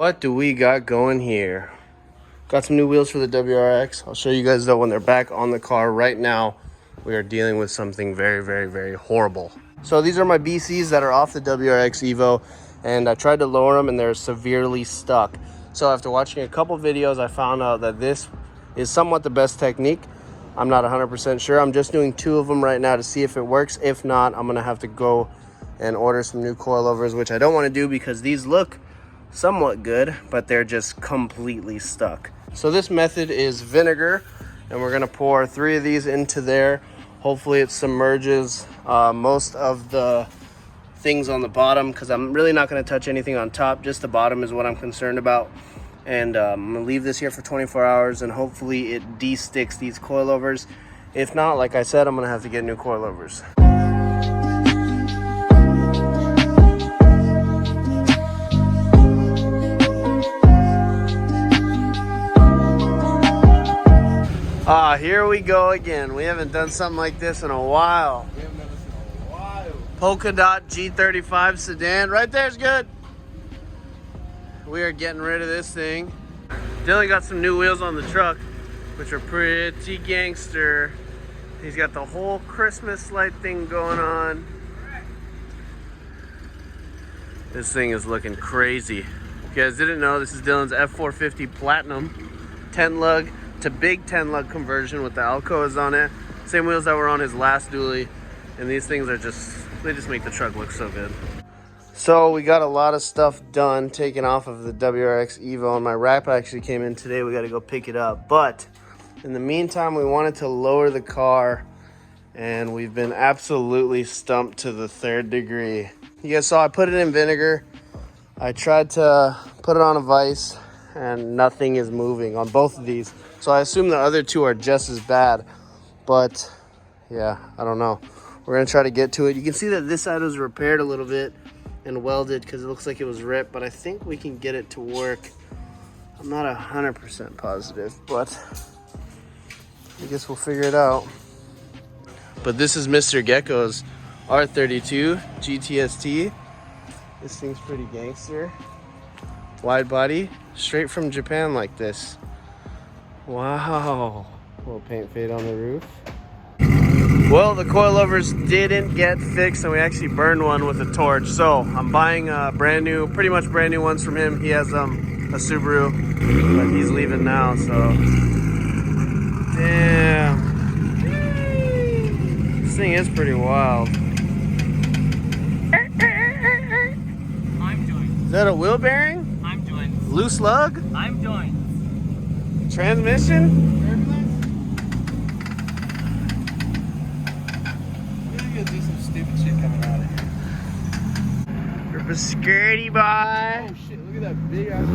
What do we got going here? Got some new wheels for the WRX. I'll show you guys though when they're back on the car. Right now, we are dealing with something very horrible. So these are my BCs that are off the WRX Evo, and I tried to lower them and they're severely stuck. So after watching a couple videos, I found out that this is somewhat the best technique. I'm not 100% sure. I'm just doing 2 of them right now to see if it works. If not, I'm gonna have to go and order some new coilovers, which I don't want to do because these look somewhat good, but they're just completely stuck. So this method is vinegar, and we're gonna pour 3 of these into there. Hopefully it submerges most of the things on the bottom, because I'm really not gonna touch anything on top. Just the bottom is what I'm concerned about. And I'm gonna leave this here for 24 hours and hopefully it de-sticks these coilovers. If not, like I said, I'm gonna have to get new coilovers. Here we go again. We haven't done something like this in a while. Polka dot G35 sedan. Right there's good. We are getting rid of this thing. Dylan got some new wheels on the truck, which are pretty gangster. He's got the whole Christmas light thing going on. This thing is looking crazy. If you guys didn't know, this is Dylan's F450 Platinum 10 lug to big 10 lug conversion with the Alcoas on it. Same wheels that were on his last dually. And these things are they just make the truck look so good. So we got a lot of stuff done, taken off of the WRX Evo, and my wrap actually came in today. We got to go pick it up. But in the meantime, we wanted to lower the car, and we've been absolutely stumped to the 3rd degree. You guys saw I put it in vinegar. I tried to put it on a vise, and nothing is moving on both of these. So I assume the other 2 are just as bad. But yeah, I don't know. We're gonna try to get to it. You can see that this side was repaired a little bit and welded because it looks like it was ripped, but I think we can get it to work. I'm not 100% positive, but I guess we'll figure it out. But this is Mr. Gecko's R32 GTST. This thing's pretty gangster. Wide body, straight from Japan like this. Wow. Little paint fade on the roof. Well, the coilovers didn't get fixed, and we actually burned one with a torch. So I'm buying pretty much brand new ones from him. He has a Subaru, but he's leaving now, so. Damn. This thing is pretty wild. I'm doing. Is that a wheel bearing? I'm doing. Loose lug? I'm doing. Transmission? Do some stupid shit coming out of here. You're a skirty boy. Oh shit, look at that big ass.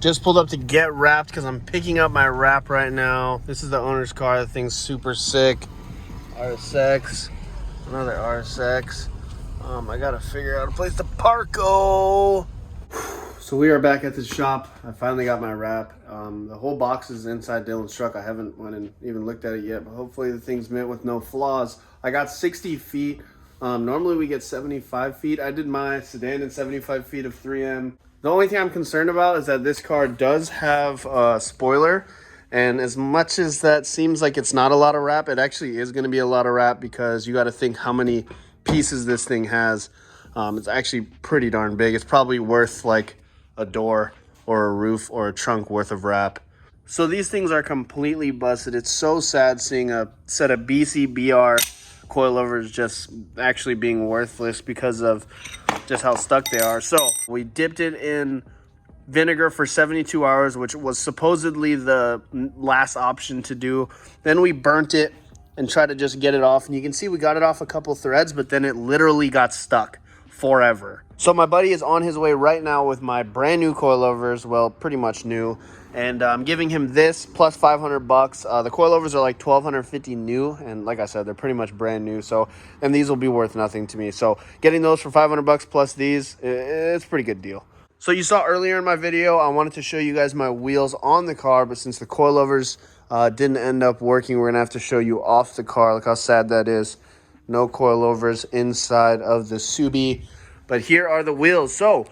Just pulled up to get wrapped because I'm picking up my wrap right now. This is the owner's car. The thing's super sick. RSX. Another RSX. I gotta figure out a place to parko. So we are back at the shop. I finally got my wrap. The whole box is inside Dylan's truck. I haven't went and even looked at it yet, but hopefully the thing's mint with no flaws. I got 60 feet. Normally we get 75 feet. I did my sedan in 75 feet of 3M. The only thing I'm concerned about is that this car does have a spoiler. And as much as that seems like it's not a lot of wrap, it actually is going to be a lot of wrap because you got to think how many pieces this thing has. It's actually pretty darn big. It's probably worth like a door or a roof or a trunk worth of wrap. So these things are completely busted. It's so sad seeing a set of BCBR coilovers just actually being worthless because of just how stuck they are. So we dipped it in vinegar for 72 hours, which was supposedly the last option to do. Then we burnt it and tried to just get it off, and you can see we got it off a couple threads, but then it literally got stuck forever. So my buddy is on his way right now with my brand new coilovers, well, pretty much new, and I'm giving him this plus 500 bucks. The coilovers are like 1,250 new, and like I said, they're pretty much brand new, so, and these will be worth nothing to me. So getting those for 500 bucks plus these, it's a pretty good deal. So you saw earlier in my video, I wanted to show you guys my wheels on the car, but since the coilovers didn't end up working, we're gonna have to show you off the car. Look how sad that is. no coilovers inside of the Subi. But here are the wheels. So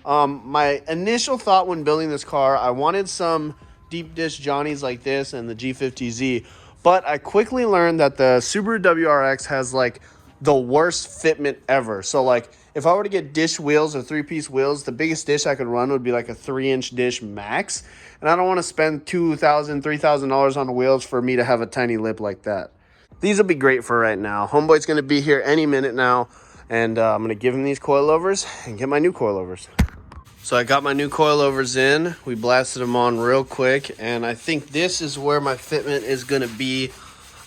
my initial thought when building this car, I wanted some deep dish Johnnies like this and the G50Z. But I quickly learned that the Subaru WRX has like the worst fitment ever. So like if I were to get dish wheels or 3-piece wheels, the biggest dish I could run would be like a 3-inch dish max. And I don't want to spend $2,000, $3,000 on wheels for me to have a tiny lip like that. These will be great for right now. Homeboy's going to be here any minute now. And I'm going to give him these coilovers and get my new coilovers. So I got my new coilovers in. We blasted them on real quick. And I think this is where my fitment is going to be.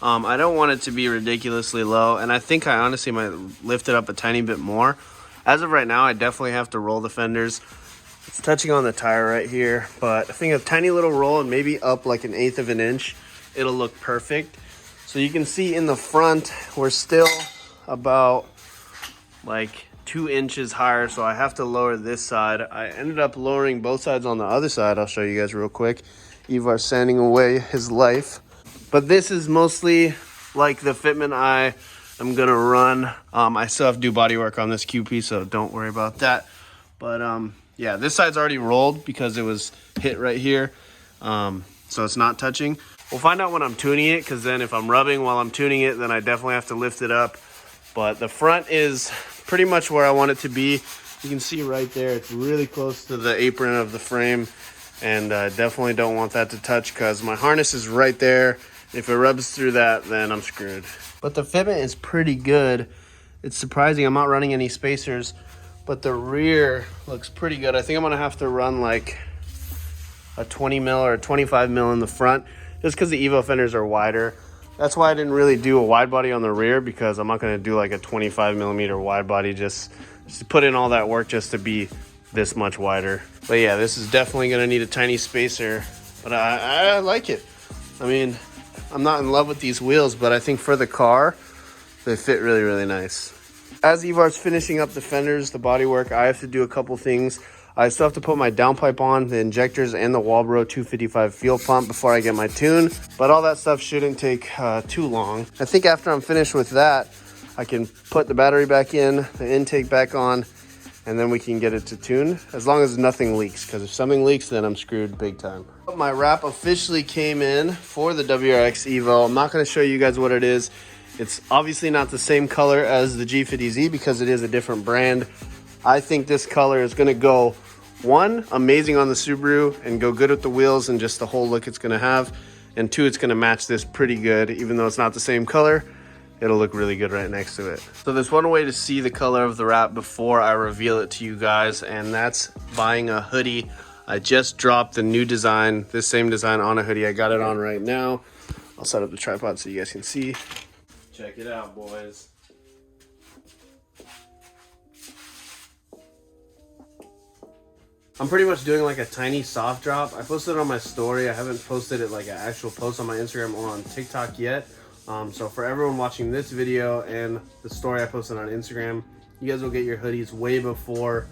I don't want it to be ridiculously low. And I think I honestly might lift it up a tiny bit more. As of right now, I definitely have to roll the fenders. It's touching on the tire right here. But I think a tiny little roll and maybe up like 1/8 of an inch, it'll look perfect. So you can see in the front, we're still about like 2 inches higher, so I have to lower this side. I ended up lowering both sides on the other side. I'll show you guys real quick. Ivar's sanding away his life. But this is mostly like the fitment I am gonna run. I still have to do body work on this QP, so don't worry about that. But yeah, this side's already rolled because it was hit right here. So it's not touching. We'll find out when I'm tuning it, because then if I'm rubbing while I'm tuning it, then I definitely have to lift it up. But the front is pretty much where I want it to be. You can see right there, it's really close to the apron of the frame. And I definitely don't want that to touch because my harness is right there. If it rubs through that, then I'm screwed. But the fitment is pretty good. It's surprising I'm not running any spacers, but the rear looks pretty good. I think I'm gonna have to run like a 20 mil or a 25 mil in the front, just because the Evo fenders are wider. That's why I didn't really do a wide body on the rear, because I'm not going to do like a 25 millimeter wide body just to put in all that work just to be this much wider. But yeah, this is definitely going to need a tiny spacer, but I like it. I mean, I'm not in love with these wheels, but I think for the car, they fit really, really nice. As Ivar's finishing up the fenders, the bodywork, I have to do a couple things. I still have to put my downpipe on, the injectors, and the Walbro 255 fuel pump before I get my tune. But all that stuff shouldn't take too long. I think after I'm finished with that, I can put the battery back in, the intake back on, and then we can get it to tune, as long as nothing leaks. Because if something leaks, then I'm screwed big time. My wrap officially came in for the WRX Evo. I'm not going to show you guys what it is. It's obviously not the same color as the G50Z because it is a different brand. I think this color is going to go, one, amazing on the Subaru and go good with the wheels and just the whole look it's going to have. And two, it's going to match this pretty good. Even though it's not the same color, it'll look really good right next to it. So there's one way to see the color of the wrap before I reveal it to you guys, and that's buying a hoodie. I just dropped the new design, this same design on a hoodie. I got it on right now. I'll set up the tripod so you guys can see. Check it out, boys. I'm pretty much doing like a tiny soft drop. I posted it on my story. I haven't posted it like an actual post on my Instagram or on TikTok yet. So for everyone watching this video and the story I posted on Instagram, you guys will get your hoodies way before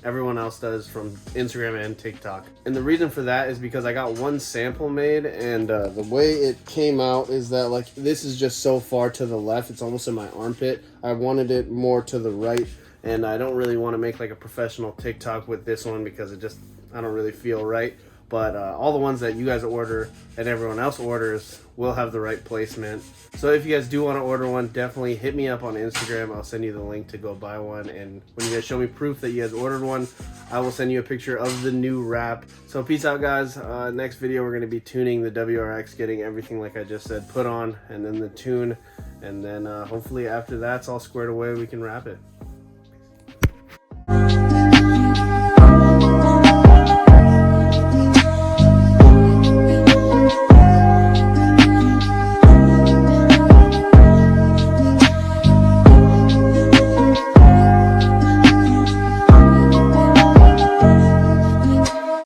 everyone else does from Instagram and TikTok. And the reason for that is because I got one sample made, and the way it came out is that like this is just so far to the left, it's almost in my armpit. I wanted it more to the right. And I don't really want to make like a professional TikTok with this one because it just, I don't really feel right. But all the ones that you guys order and everyone else orders will have the right placement. So if you guys do want to order one, definitely hit me up on Instagram. I'll send you the link to go buy one. And when you guys show me proof that you guys ordered one, I will send you a picture of the new wrap. So peace out, guys. Next video, we're going to be tuning the WRX, getting everything like I just said put on, and then the tune. And then hopefully after that's all squared away, we can wrap it.